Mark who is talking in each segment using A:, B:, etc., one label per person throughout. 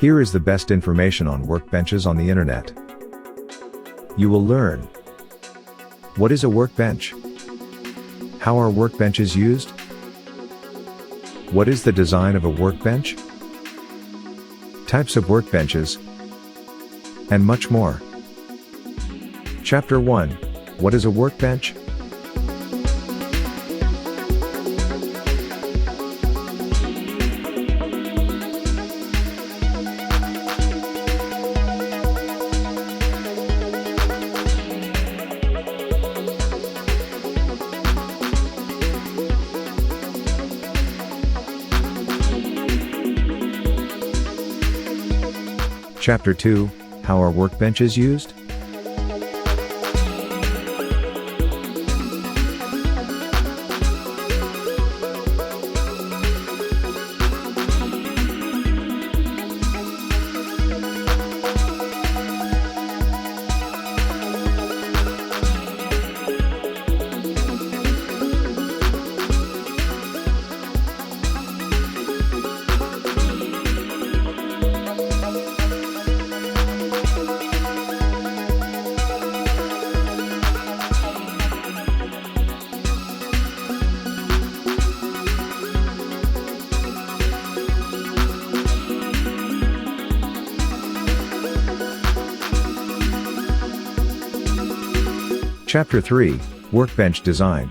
A: Here is the best information on workbenches on the internet. You will learn: what is a workbench? How are workbenches used? What is the design of a workbench? Types of workbenches, and much more. Chapter 1: What is a workbench? Chapter 2: How are workbenches used? Chapter 3: Workbench Design.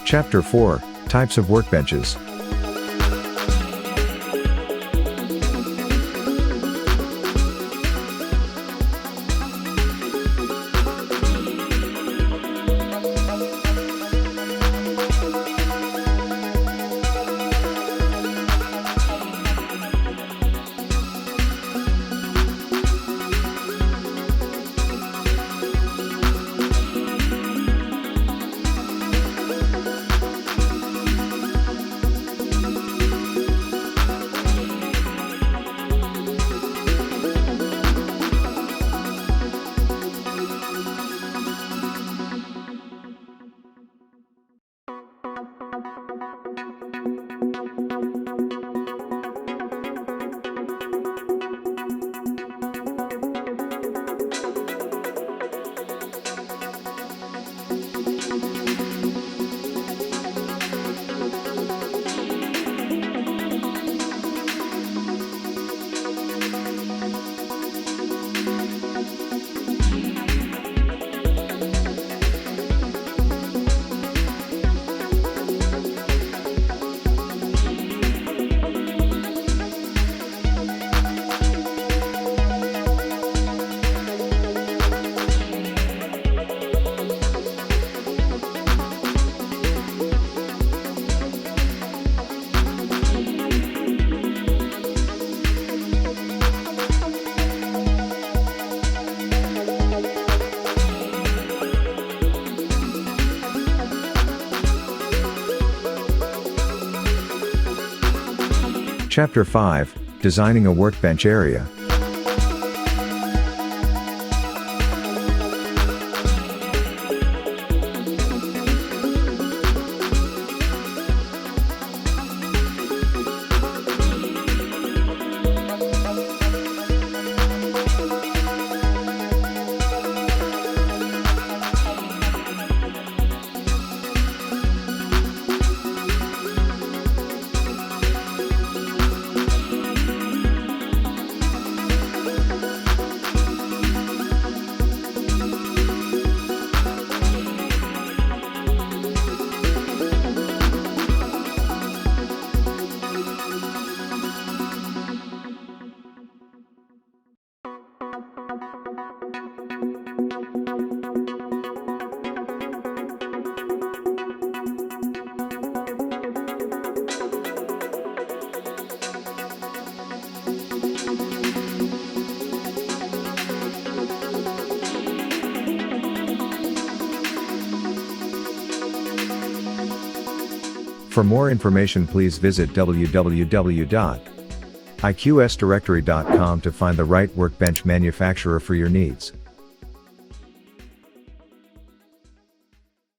A: Chapter 4: Types of workbenches. Chapter 5: Designing a workbench area. For more information, please visit www.iqsdirectory.com to find the right workbench manufacturer for your needs.